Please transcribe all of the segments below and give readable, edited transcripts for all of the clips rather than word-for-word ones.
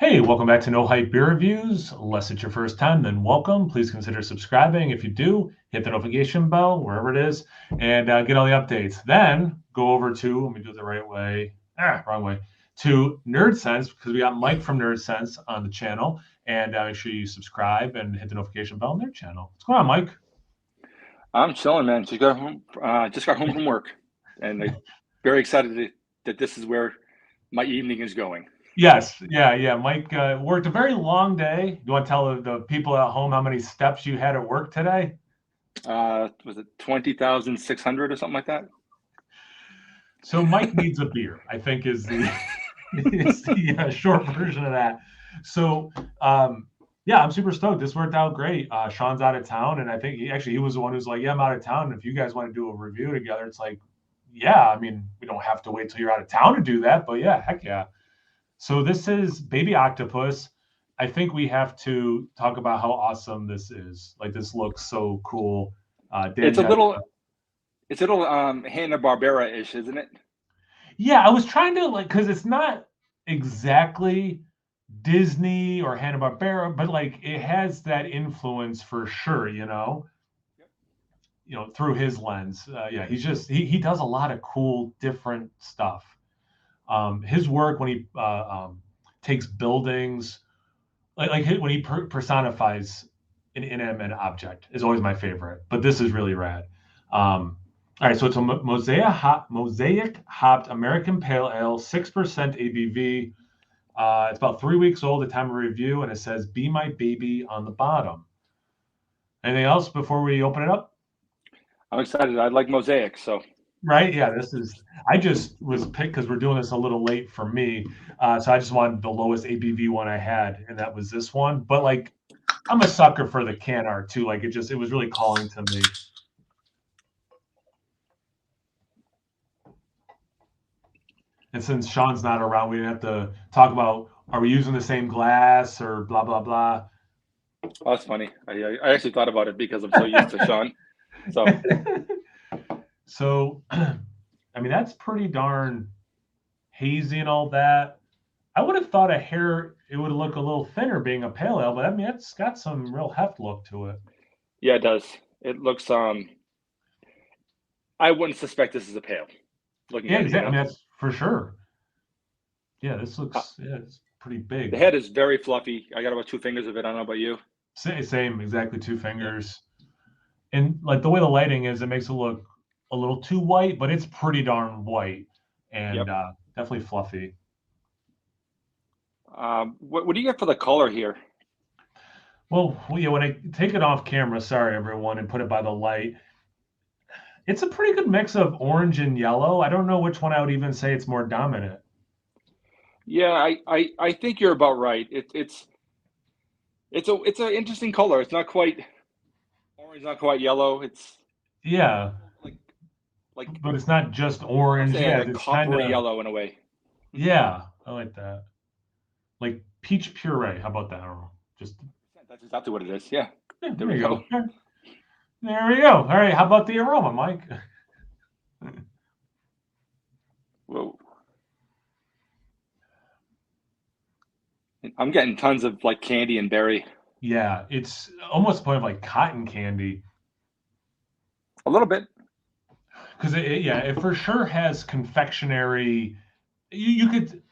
Hey, welcome back to No Hype Beer Reviews. Unless it's your first time, then welcome. Please consider subscribing. If you do, hit the notification bell, wherever it is, and get all the updates. Then go over to, let me do it the right way, wrong way, to Nerd Sense, because we got Mike from Nerd Sense on the channel. And make sure you subscribe and hit the notification bell on their channel. What's going on, Mike? I'm chilling, man. Just got home from work, and very excited that this is where my evening is going. Yes, yeah. Mike worked a very long day. You want to tell the people at home how many steps you had at work today? Was it 20,600 or something like that? So Mike needs a beer, I think is the short version of that. So yeah, I'm super stoked. This worked out great. Sean's out of town, and I think he was the one who's like, "Yeah, I'm out of town. And if you guys want to do a review together, it's like, yeah. I mean, we don't have to wait till you're out of town to do that, but yeah, heck yeah." So this is Baby Octopus. I think we have to talk about how awesome this is. Like this looks so cool. Dan It's a Jet. little, it's a little Hanna-Barbera-ish, isn't it? Yeah, I was trying to like because it's not exactly Disney or Hanna-Barbera, but like it has that influence for sure, Yep. through his lens. Yeah, he does a lot of cool, different stuff. His work when he takes buildings, when he personifies an inanimate object, is always my favorite. But this is really rad. All right, so it's a mosaic hopped American Pale Ale, 6% ABV. It's about 3 weeks old at time of review, and it says "Be My Baby" on the bottom. Anything else before we open it up? I'm excited. I like Mosaic, so Right? Yeah, this is. I just was picked because we're doing this a little late for me, so I just wanted the lowest ABV one I had, and that was this one. But like, I'm a sucker for the can art too. Like, it was really calling to me. And since Sean's not around, we didn't have to talk about are we using the same glass or blah blah blah. oh, that's funny. I actually thought about it because I'm so used to Sean. So So, I mean, that's pretty darn hazy and all that. I would have thought it would look a little thinner being a pale ale, but I mean, it's got some real heft look to it. yeah, it does. It looks. I wouldn't suspect this is a pale. Looking Yeah, at it, exactly. I mean, that's for sure. Yeah, this Uh, looks, yeah, it's pretty the big. head is very fluffy. I got about 2 fingers of it. I don't know about you. Same, exactly two Yeah. fingers. And like the way the lighting is, it makes it look a little too white, but it's pretty darn white and Yep. definitely fluffy. What do you get for the color here? Well, yeah, when I take it off camera, sorry everyone, and put it by the light, it's a pretty good mix of orange and yellow. I don't know which one I would even say it's more dominant. Yeah, I think you're about right. It's an interesting color. It's not quite orange, not quite yellow. It's Yeah, like like but it's not just I would orange. say like Yeah, a it's kind coppery of, yellow in a way. yeah, I like that. Like peach puree. How about that? I don't know. Just, That's exactly what it is. Yeah. yeah, There there we you go. go. There we go. All right, how about the aroma, Mike? Whoa. I'm getting tons of like candy and berry. Yeah, it's almost a point of like cotton candy A little bit. because yeah, it for sure has confectionery. You could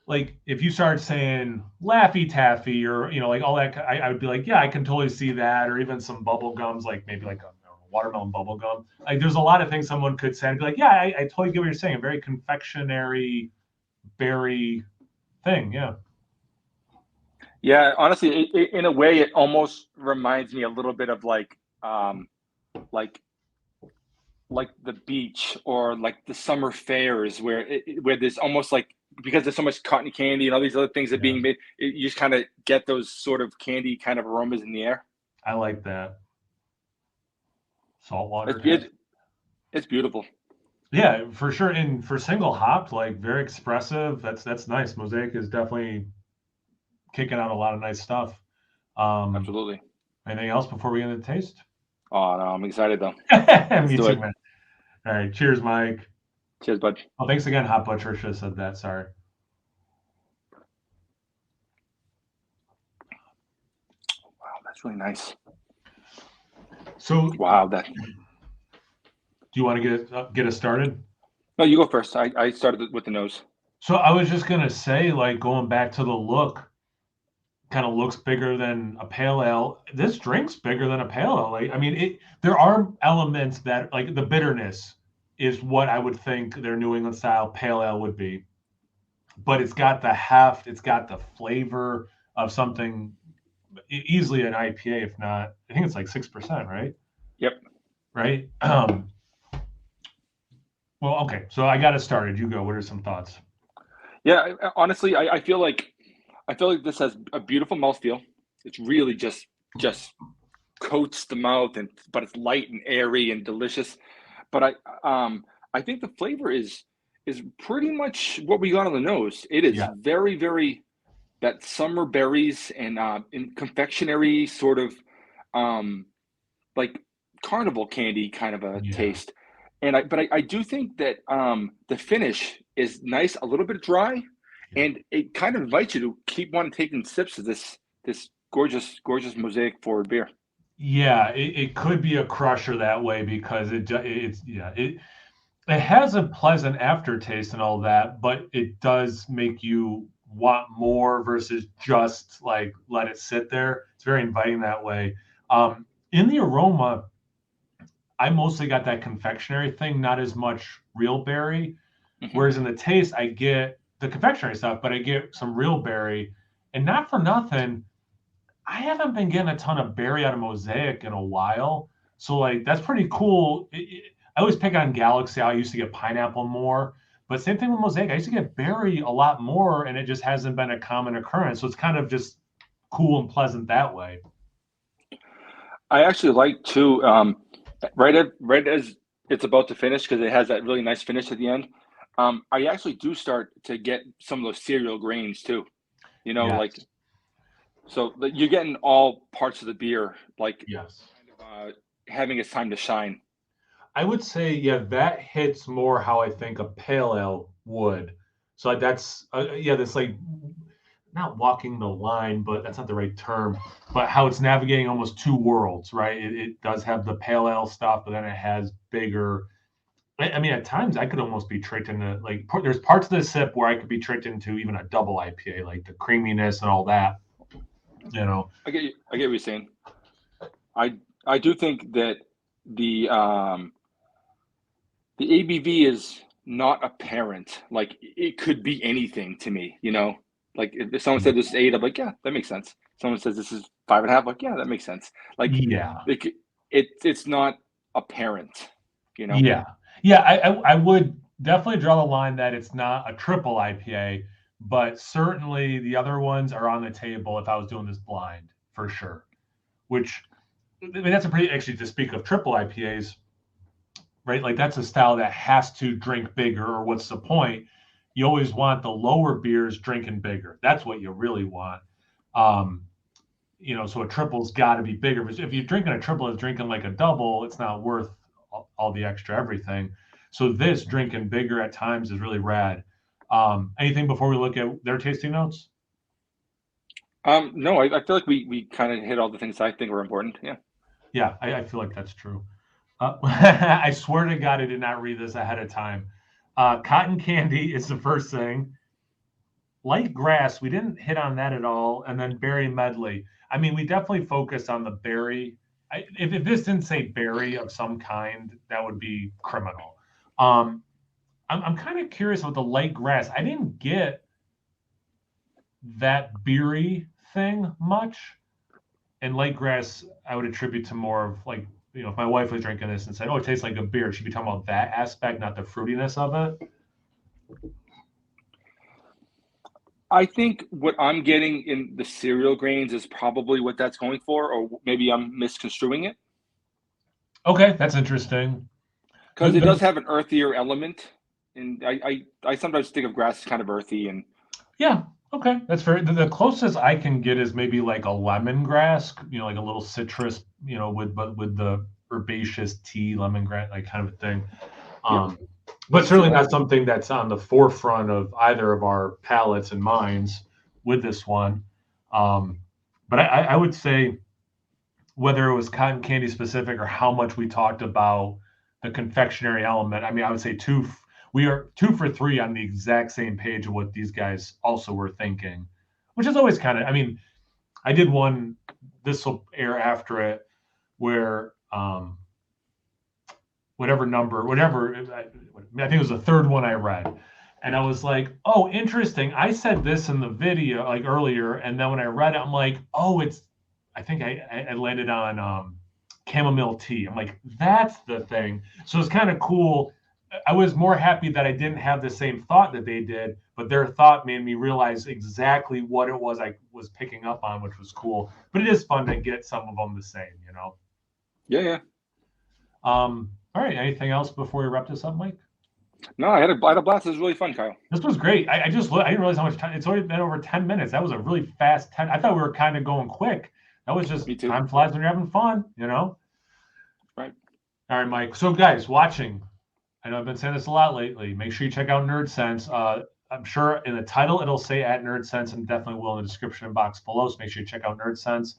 like if you start saying Laffy Taffy or like all that, I would be like, yeah, I can totally see that, or even some bubble gums, like maybe like a watermelon bubble gum. Like there's a lot of things someone could say and be like, yeah, I totally get what you're saying. A very confectionery berry thing, yeah. Yeah, honestly, in a way, it almost reminds me a little bit of like like the beach or like the summer fairs where there's almost like because there's so much cotton candy and all these other things that are Yeah, being made, you just kind of get those sort of candy kind of aromas in the air. I like that. It's Saltwater has, it, it's beautiful. yeah, for sure. And for single hopped, like very expressive. That's nice. Mosaic is definitely kicking out a lot of nice stuff. Um, Absolutely. Anything else before we get into the taste? Oh no, I'm excited though. Let's Me do too, it. man. All right, cheers, Mike. Cheers, bud. Oh, thanks again, Hot Butcher. Should have said that. Sorry. That's really nice. So, Wow. That. do you want to get us started? No, you go first. I started with the nose. So I was just gonna say, like going back to the look, kind of looks bigger than a pale ale. This drink's bigger than a pale ale. Like, I mean, there are elements that like the bitterness is what I would think their New England style pale ale would be, but it's got the heft, it's got the flavor of something easily an IPA, if not, I think it's like 6%, right? Yep. Right. Well, okay. So I got it started. You go. What are some thoughts? Yeah. Honestly, I feel like this has a beautiful mouthfeel. It's really just coats the mouth, but it's light and airy and delicious. But I think the flavor is pretty much what we got on the nose. It is Yeah. very, very that summer berries and in confectionery sort of um, like carnival candy kind of a Yeah. taste. But I do think that the finish is nice, a little bit dry, Yeah. and it kind of invites you to keep on taking sips of this gorgeous Mosaic forward beer. Yeah, it could be a crusher that way because it's yeah it has a pleasant aftertaste and all that, but it does make you want more versus just like let it sit there. It's very inviting that way. In the aroma, I mostly got that confectionery thing, not as much real berry. Hmm. Whereas in the taste, I get the confectionery stuff, but I get some real berry. And not for nothing, I haven't been getting a ton of berry out of Mosaic in a while. So like that's pretty cool. I always pick on Galaxy. I used to get pineapple more, but same thing with Mosaic. I used to get berry a lot more, and it just hasn't been a common occurrence. So it's kind of just cool and pleasant that way. I actually like to right as it's about to finish because it has that really nice finish at the end. I actually do start to get some of those cereal grains too. You know, Yes, like so you're getting all parts of the beer, like yes. kind of having its time to shine. I would say, yeah, that hits more how I think a pale ale would. So that's, yeah, that's like not walking the line, but that's not the right term. But how it's navigating almost two worlds, right? It does have the pale ale stuff, but then it has bigger. I mean, at times I could almost be tricked into like there's parts of the sip where I could be tricked into even a double IPA, like the creaminess and all that. You know, I get what you're saying. I I do think that the um, the ABV is not apparent. Like it could be anything to me, you know. Like if someone said this is 8, I'm like, yeah, that makes sense. Someone says this is 5.5, like, yeah, that makes sense. Like yeah. it's not apparent, you know. Yeah, yeah, I would definitely draw the line that it's not a triple IPA, but certainly the other ones are on the table if I was doing this blind for sure. Which I mean that's a pretty actually to speak of triple IPAs, right? Like that's a style that has to drink bigger, or what's the point? You always want the lower beers drinking bigger. That's what you really want. Um, so a triple's got to be bigger. But if you're drinking a triple, it's drinking like a double. It's not worth all the extra everything. So this drinking bigger at times is really rad. Anything before we look at their tasting notes? No, I feel like we kind of hit all the things I think were important. Yeah. Yeah, I feel like that's true. I swear to God, I did not read this ahead of time. Cotton candy is the first thing. Light grass, we didn't hit on that at all. And then berry medley. I mean, we definitely focused on the berry. If this didn't say berry of some kind, that would be criminal. Um, I'm kind of curious about the light grass. I didn't get that beery thing much. And light grass, I would attribute to more of like, if my wife was drinking this and said, "Oh, it tastes like a beer," she'd be talking about that aspect, not the fruitiness of it. I think what I'm getting in the cereal grains is probably what that's going for, or maybe I'm misconstruing it Okay, that's interesting. because it does The have an earthier element, and I sometimes think of grass as kind of earthy, and Yeah, okay, that's fair. The closest I can get is maybe like a lemongrass, like a little citrus, with the herbaceous tea, lemongrass, like kind of a thing. yep, Um, I but can see certainly that. not something that's on the forefront of either of our palates and minds with this one. Um, but I would say whether it was cotton candy specific or how much we talked about the confectionery element. I mean, I would say we are 2 for 3 on the exact same page of what these guys also were thinking, which is always kind of, I mean, I did one, this will air after it, where whatever, I think it was the third one I read. And I was like, oh, interesting. I said this in the video like earlier. And then when I read it, I'm like, oh, I think I landed on chamomile tea. I'm like, that's the thing. So it's kind of cool. I was more happy that I didn't have the same thought that they did, but their thought made me realize exactly what it was I was picking up on, which was cool. But it is fun to get some of them the same, you know? Yeah, yeah. All right. Anything else before we wrap this up, Mike? No, I had a blast. It was really fun, Kyle. This was great. I just I didn't realize how much time. It's already been over 10 minutes. That was a really fast 10. I thought we were kind of going quick. That was just Me too. time flies when you're having fun, you know? Right. All right, Mike. So, guys, watching, I know I've been saying this a lot lately. Make sure you check out Nerd Sense. I'm sure in the title it'll say at Nerd Sense, and definitely will in the description box below. So make sure you check out Nerd Sense.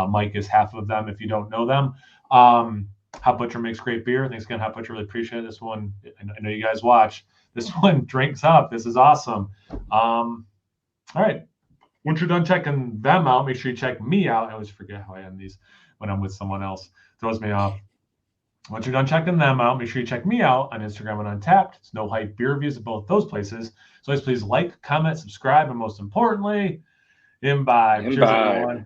Mike is half of them if you don't know them. Hot Butcher makes great beer. Thanks again, Hot Butcher. Really appreciate this one. I know you guys watch. This one drinks up. This is awesome. All right. Once you're done checking them out, make sure you check me out. I always forget how I end these when I'm with someone else. Throws me off. Once you're done checking them out, make sure you check me out on Instagram and Untapped. It's No Hype Beer Reviews at both those places. So please like, comment, subscribe, and most importantly, imbibe. Cheers, everyone.